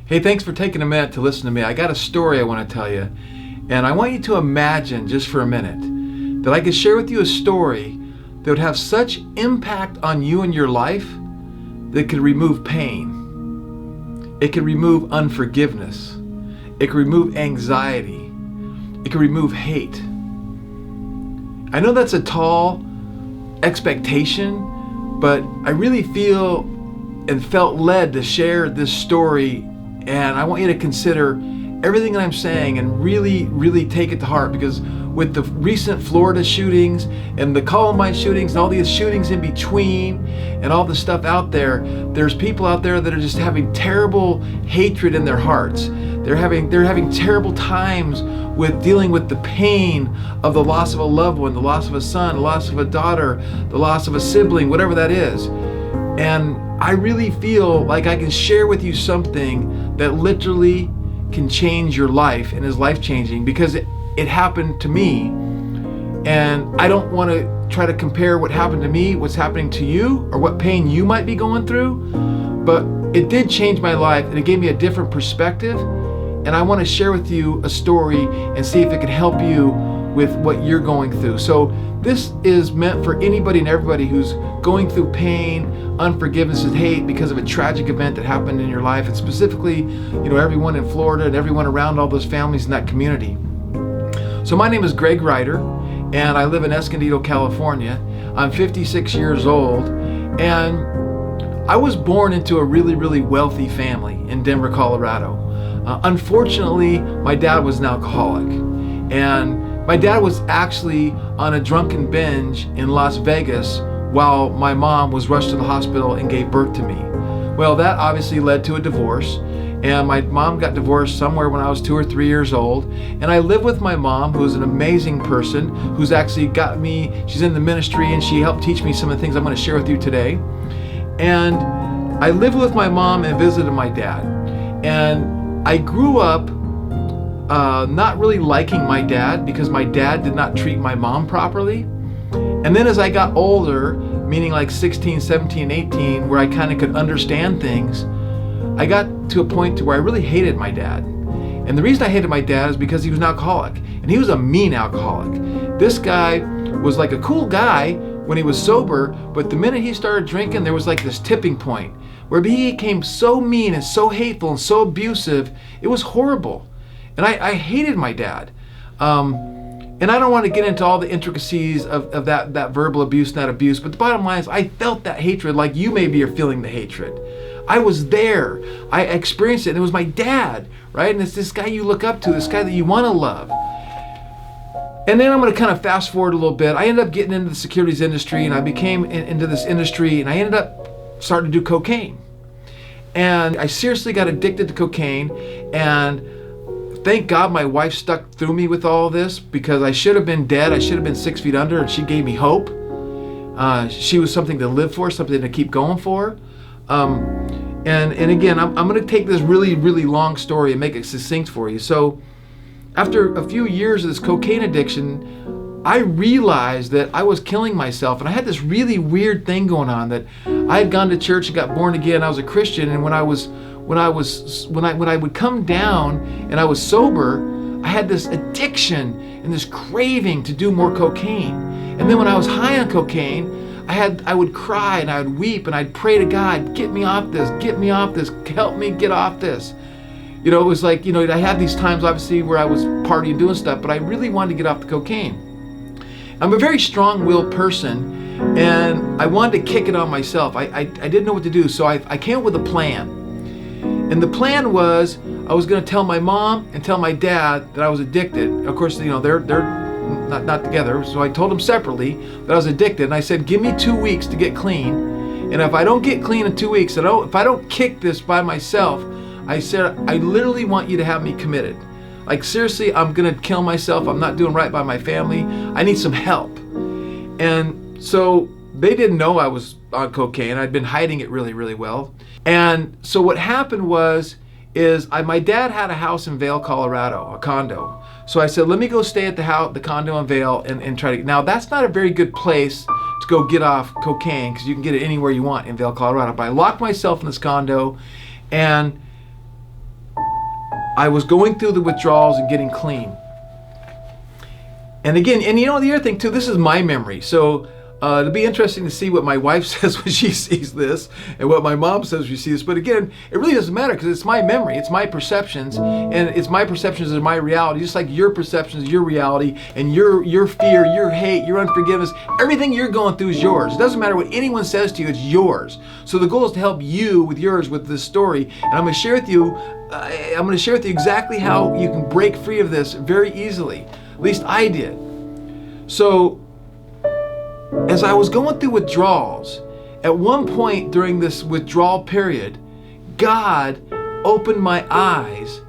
Hey, thanks for taking a minute to listen to me. I got a story I want to tell you, and I want you to imagine just for a minute that I could share with you a story that would have such impact on you and your life that it could remove pain. It could remove unforgiveness. It could remove anxiety. It could remove hate. I know that's a tall expectation, but I really feel and felt led to share this story, and I want you to consider everything that I'm saying and really take it to heart, because with the recent Florida shootings and the Columbine shootings and all these shootings in between and all the stuff out there, there's people out there that are just having terrible hatred in their hearts. They're having terrible times with dealing with the pain of the loss of a loved one, the loss of a son, the loss of a daughter, the loss of a sibling, whatever that is. And I really feel like I can share with you something that literally can change your life and is life-changing, because it happened to me. And I don't want to try to compare what happened to me, what's happening to you, or what pain you might be going through, but it did change my life and it gave me a different perspective. And I want to share with you a story and see if it can help you with what you're going through. So this is meant for anybody and everybody who's going through pain, unforgiveness, and hate because of a tragic event that happened in your life, and specifically, everyone in Florida and everyone around all those families in that community. So my name is Greg Ryder, and I live in Escondido, California. I'm 56 years old, and I was born into a really wealthy family in Denver, Colorado. Unfortunately, my dad was an alcoholic, and my dad was actually on a drunken binge in Las Vegas while my mom was rushed to the hospital and gave birth to me. Well, that obviously led to a divorce, and my mom got divorced somewhere when I was 2 or 3 years old, and I live with my mom, who's an amazing person, who's actually got me, she's in the ministry, and she helped teach me some of the things I'm going to share with you today. And I lived with my mom and visited my dad, and I grew up not really liking my dad because my dad did not treat my mom properly. And then as I got older, meaning like 16, 17, 18, where I kind of could understand things, I got to a point to where I really hated my dad. And the reason I hated my dad is because he was an alcoholic, and he was a mean alcoholic. This guy was like a cool guy when he was sober, but the minute he started drinking, there was like this tipping point where he became so mean and so hateful and so abusive. It was horrible. And I hated my dad. And I don't want to get into all the intricacies of that verbal abuse and that abuse, but the bottom line is I felt that hatred like you maybe are feeling the hatred. I was there. I experienced it, and it was my dad, right? And it's this guy you look up to, this guy that you want to love. And then I'm going to kind of fast forward a little bit. I ended up getting into the securities industry, and I became into this industry, and I ended up starting to do cocaine. And I seriously got addicted to cocaine, and thank God my wife stuck through me with all this, because I should have been dead. I should have been 6 feet under, and she gave me hope. She was something to live for, something to keep going for. And again, I'm going to take this really long story and make it succinct for you. So after a few years of this cocaine addiction, I realized that I was killing myself, and I had this really weird thing going on, that I had gone to church and got born again. I was a Christian, and when I would come down and I was sober, I had this addiction and this craving to do more cocaine. And then when I was high on cocaine, I would cry and I would weep and I'd pray to God, get me off this, help me get off this. It was like, I had these times obviously where I was partying, doing stuff, but I really wanted to get off the cocaine. I'm a very strong-willed person, and I wanted to kick it on myself. I didn't know what to do, so I came up with a plan. And the plan was I was going to tell my mom and tell my dad that I was addicted. Of course, they're not together, so I told them separately that I was addicted. And I said, give me 2 weeks to get clean. And if I don't get clean in 2 weeks, if I don't kick this by myself, I said, I literally want you to have me committed. Like, seriously, I'm going to kill myself. I'm not doing right by my family. I need some help. And so they didn't know I was on cocaine. I'd been hiding it really well. And so what happened is my dad had a house in Vail, Colorado, a condo. So I said, let me go stay at the condo in Vail and try to. Now, that's not a very good place to go get off cocaine, because you can get it anywhere you want in Vail, Colorado. But I locked myself in this condo, and I was going through the withdrawals and getting clean. And again, and the other thing too, this is my memory. So it'll be interesting to see what my wife says when she sees this and what my mom says when she sees this. But again, it really doesn't matter because it's my memory, it's my perceptions, and it's my perceptions is my reality, just like your perceptions is your reality, and your fear, your hate, your unforgiveness, everything you're going through is yours. It doesn't matter what anyone says to you, it's yours. So the goal is to help you with yours with this story, and I'm going to share with you exactly how you can break free of this very easily. At least I did. So as I was going through withdrawals, at one point during this withdrawal period, God opened my eyes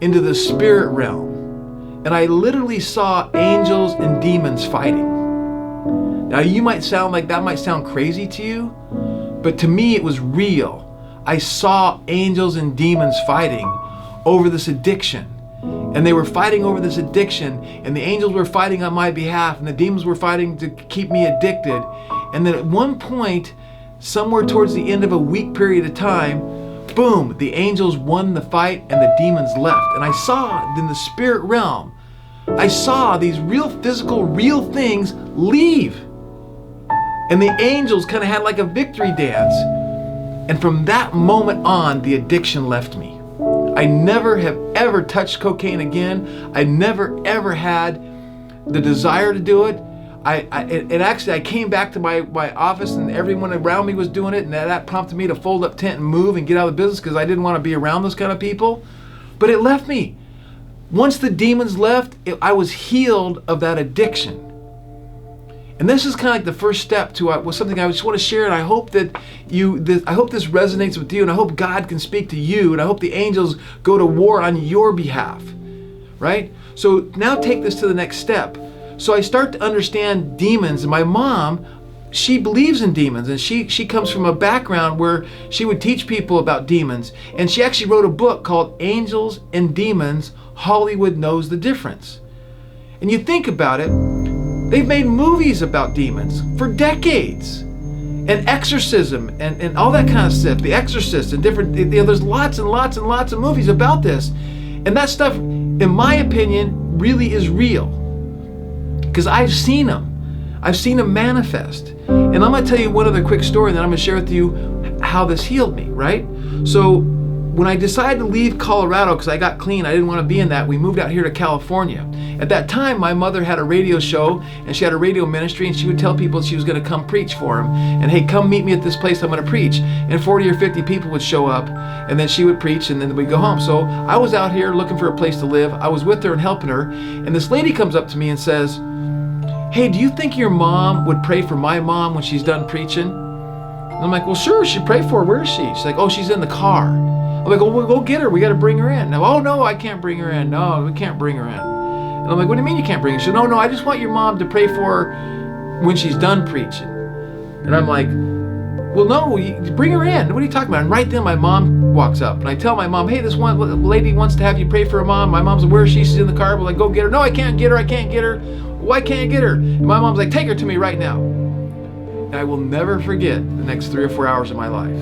into the spirit realm, and I literally saw angels and demons fighting. Now you might sound like that might sound crazy to you, but to me it was real. I saw angels and demons fighting over this addiction. And they were fighting over this addiction, and the angels were fighting on my behalf, and the demons were fighting to keep me addicted. And then at one point, somewhere towards the end of a week period of time, boom, the angels won the fight and the demons left. And I saw in the spirit realm, I saw these real physical, real things leave. And the angels kind of had like a victory dance. And from that moment on, the addiction left me. I never have ever touched cocaine again. I never ever had the desire to do it. I came back to my office and everyone around me was doing it, and that prompted me to fold up tent and move and get out of the business because I didn't want to be around those kind of people. But it left me. Once the demons left, I was healed of that addiction. And this is kind of like the first step to something I just want to share, and I hope that I hope this resonates with you, and I hope God can speak to you, and I hope the angels go to war on your behalf, right? So now take this to the next step. So I start to understand demons, and my mom, she believes in demons, and she comes from a background where she would teach people about demons, and she actually wrote a book called Angels and Demons, Hollywood Knows the Difference. And you think about it, they've made movies about demons for decades, and exorcism and all that kind of stuff. The Exorcist and different. There's lots and lots and lots of movies about this, and that stuff, in my opinion, really is real because I've seen them. I've seen them manifest. And I'm going to tell you one other quick story, and then I'm going to share with you how this healed me. Right? So when I decided to leave Colorado because I got clean, I didn't want to be in that. We moved out here to California. At that time, my mother had a radio show, and she had a radio ministry, and she would tell people she was going to come preach for them. And hey, come meet me at this place, I'm going to preach. And 40 or 50 people would show up, and then she would preach, and then we'd go home. So I was out here looking for a place to live. I was with her and helping her, and this lady comes up to me and says, "Hey, do you think your mom would pray for my mom when she's done preaching?" And I'm like, "Well, sure, she'd pray for her. Where is she?" She's like, "Oh, she's in the car." I'm like, "Oh, we'll go get her. We got to bring her in." Now, "Oh, no, I can't bring her in. No, we can't bring her in." And I'm like, "What do you mean you can't bring her?" She said, No, I just want your mom to pray for her when she's done preaching." And I'm like, "Well, no, you bring her in. What are you talking about?" And right then my mom walks up, and I tell my mom, "Hey, this one lady wants to have you pray for her mom." My mom's like, "Where is she?" She's in the car. We're like, "Go get her." "No, I can't get her. I can't get her." "Why can't I get her?" And my mom's like, "Take her to me right now." And I will never forget the next 3 or 4 hours of my life.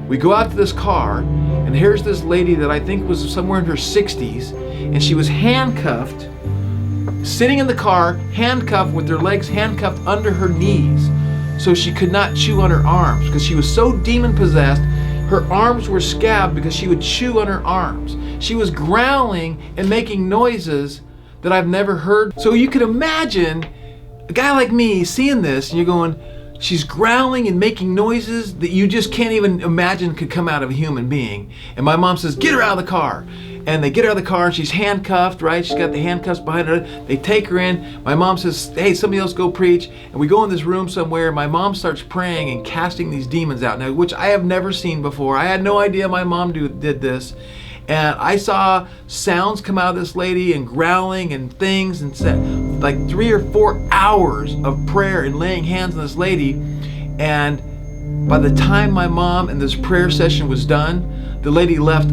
We go out to this car, and here's this lady that I think was somewhere in her 60s, and she was handcuffed, sitting in the car, handcuffed with her legs handcuffed under her knees so she could not chew on her arms because she was so demon possessed. Her arms were scabbed because she would chew on her arms. She was growling and making noises that I've never heard. So you can imagine a guy like me seeing this, and you're going, she's growling and making noises that you just can't even imagine could come out of a human being. And my mom says, "Get her out of the car." And they get her out of the car, and she's handcuffed, right? She's got the handcuffs behind her. They take her in. My mom says, "Hey, somebody else go preach." And we go in this room somewhere. My mom starts praying and casting these demons out, now, which I have never seen before. I had no idea my mom did this. And I saw sounds come out of this lady and growling and things, and said, like 3 or 4 hours of prayer and laying hands on this lady. And by the time my mom and this prayer session was done, the lady left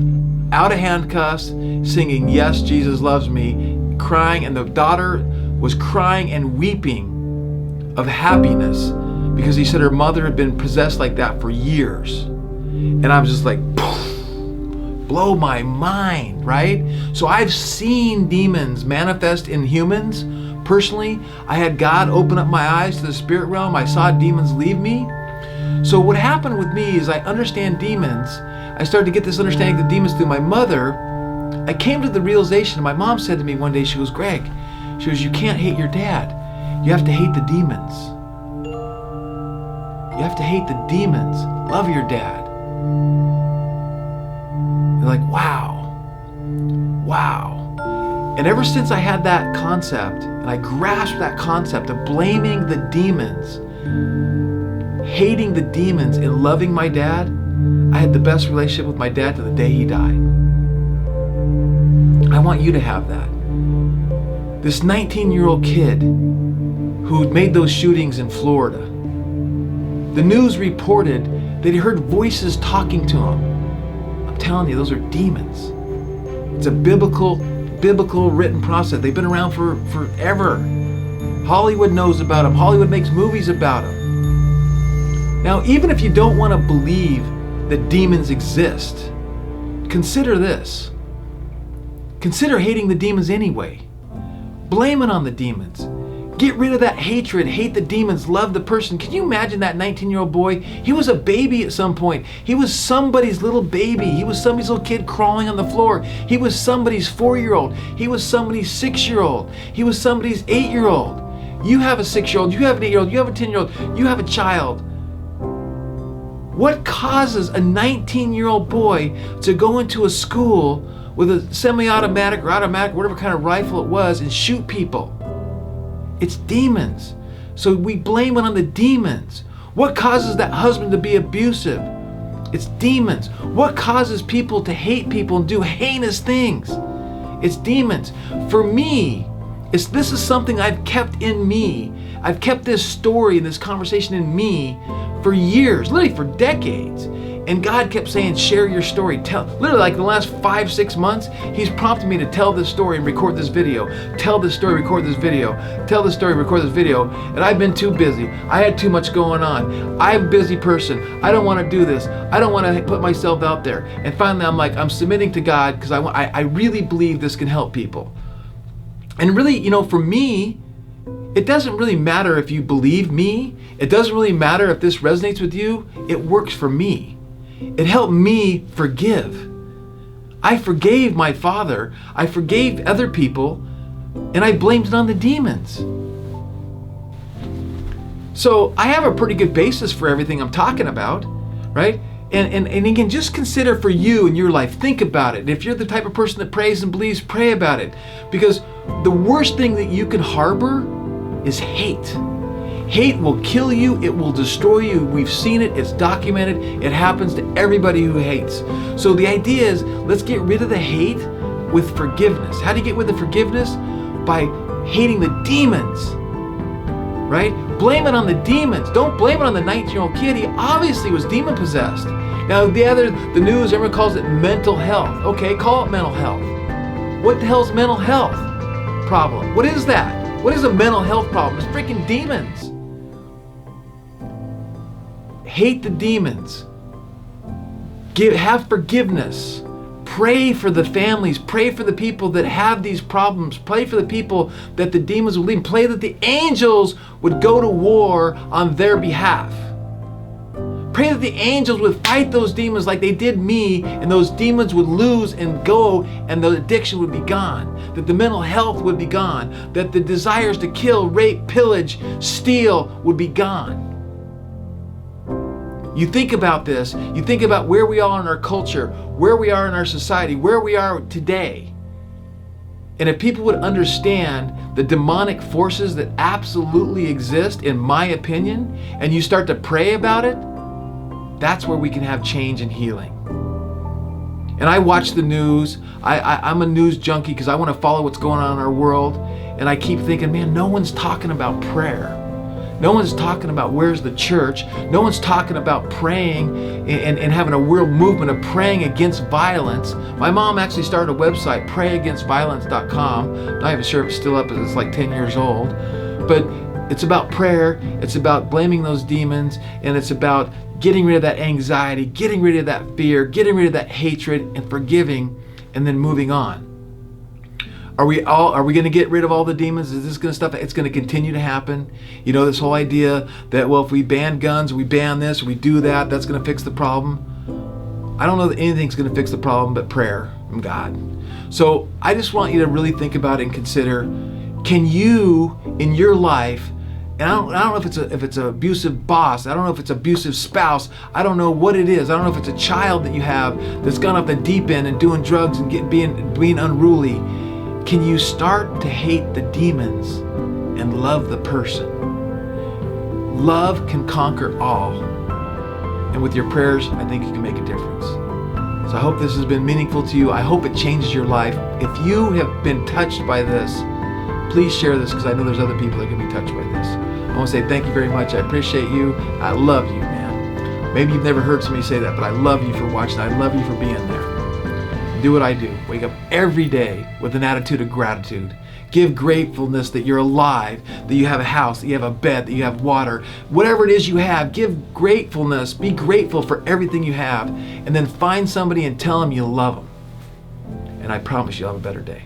out of handcuffs, singing "Yes, Jesus Loves Me," crying, and the daughter was crying and weeping of happiness because he said her mother had been possessed like that for years. And I was just like, poof, blow my mind, right? So I've seen demons manifest in humans. Personally, I had God open up my eyes to the spirit realm. I saw demons leave me. So what happened with me is I understand demons. I started to get this understanding of the demons through my mother. I came to the realization, my mom said to me one day, she goes, Greg, she goes, you can't hate your dad. You have to hate the demons. You have to hate the demons. Love your dad. You're like, wow. And ever since I had that concept, and I grasped that concept of blaming the demons, hating the demons and loving my dad, I had the best relationship with my dad to the day he died. I want you to have that. This 19-year-old kid who made those shootings in Florida, the news reported that he heard voices talking to him. I'm telling you, those are demons. It's a biblical written process. They've been around for forever. Hollywood knows about them. Hollywood makes movies about them. Now, even if you don't want to believe that demons exist, consider this. Consider hating the demons anyway. Blame it on the demons. Get rid of that hatred. Hate the demons. Love the person. Can you imagine that 19-year-old boy? He was a baby at some point. He was somebody's little baby. He was somebody's little kid crawling on the floor. He was somebody's 4-year-old. He was somebody's 6-year-old. He was somebody's 8-year-old. You have a 6-year-old. You have an 8-year-old. You have a 10-year-old. You have a child. What causes a 19-year-old boy to go into a school with a semi-automatic or automatic, whatever kind of rifle it was, and shoot people? It's demons. So we blame it on the demons. What causes that husband to be abusive? It's demons. What causes people to hate people and do heinous things? It's demons. For me, this is something I've kept in me. I've kept this story and this conversation in me for years, literally for decades. And God kept saying, share your story. Literally like the last 5-6 months, He's prompted me to tell this story and record this video. Tell this story, record this video. Tell this story, record this video. And I've been too busy. I had too much going on. I'm a busy person. I don't want to do this. I don't want to put myself out there. And finally, I'm submitting to God because I really believe this can help people. And really, for me, it doesn't really matter if you believe me. It doesn't really matter if this resonates with you. It works for me. It helped me forgive. I forgave my father. I forgave other people, and I blamed it on the demons. So I have a pretty good basis for everything I'm talking about, right? And again, just consider for you in your life. Think about it. If you're the type of person that prays and believes, pray about it. Because the worst thing that you can harbor is hate. Hate will kill you. It will destroy you. We've seen it. It's documented. It happens to everybody who hates. So the idea is, let's get rid of the hate with forgiveness. How do you get rid of the forgiveness? By hating the demons, right? Blame it on the demons. Don't blame it on the 19-year-old kid. He obviously was demon-possessed. Now, the news, everyone calls it mental health. Okay, call it mental health. What the hell is mental health problem? What is that? What is a mental health problem? It's freaking demons. Hate the demons. Have forgiveness. Pray for the families. Pray for the people that have these problems. Pray for the people that the demons would leave. Pray that the angels would go to war on their behalf. Pray that the angels would fight those demons like they did me, and those demons would lose and go, and the addiction would be gone. That the mental health would be gone. That the desires to kill, rape, pillage, steal would be gone. You think about this, you think about where we are in our culture, where we are in our society, where we are today. And if people would understand the demonic forces that absolutely exist, in my opinion, and you start to pray about it, that's where we can have change and healing. And I watch the news. I'm a news junkie because I want to follow what's going on in our world. And I keep thinking, man, no one's talking about prayer. No one's talking about where's the church. No one's talking about praying and having a real movement of praying against violence. My mom actually started a website, prayagainstviolence.com. I'm not even sure if it's still up, it's like 10 years old. But It's about prayer, it's about blaming those demons, and it's about getting rid of that anxiety, getting rid of that fear, getting rid of that hatred, and forgiving, and then moving on. Are we going to get rid of all the demons? Is this going to stuff? It's going to continue to happen. You know, this whole idea that, well, if we ban guns, we ban this, we do that, that's going to fix the problem. I don't know that anything's going to fix the problem but prayer from God. So I just want you to really think about it and consider, can you, in your life, and I don't know if it's an abusive boss, I don't know if it's an abusive spouse, I don't know what it is, I don't know if it's a child that you have that's gone up the deep end and doing drugs and being unruly. Can you start to hate the demons and love the person? Love can conquer all. And with your prayers, I think you can make a difference. So I hope this has been meaningful to you. I hope it changes your life. If you have been touched by this, please share this, because I know there's other people that can be touched by this. I want to say thank you very much. I appreciate you. I love you, man. Maybe you've never heard somebody say that, but I love you for watching. I love you for being there. Do what I do. Wake up every day with an attitude of gratitude. Give gratefulness that you're alive, that you have a house, that you have a bed, that you have water. Whatever it is you have, give gratefulness. Be grateful for everything you have. And then find somebody and tell them you love them. And I promise you'll have a better day.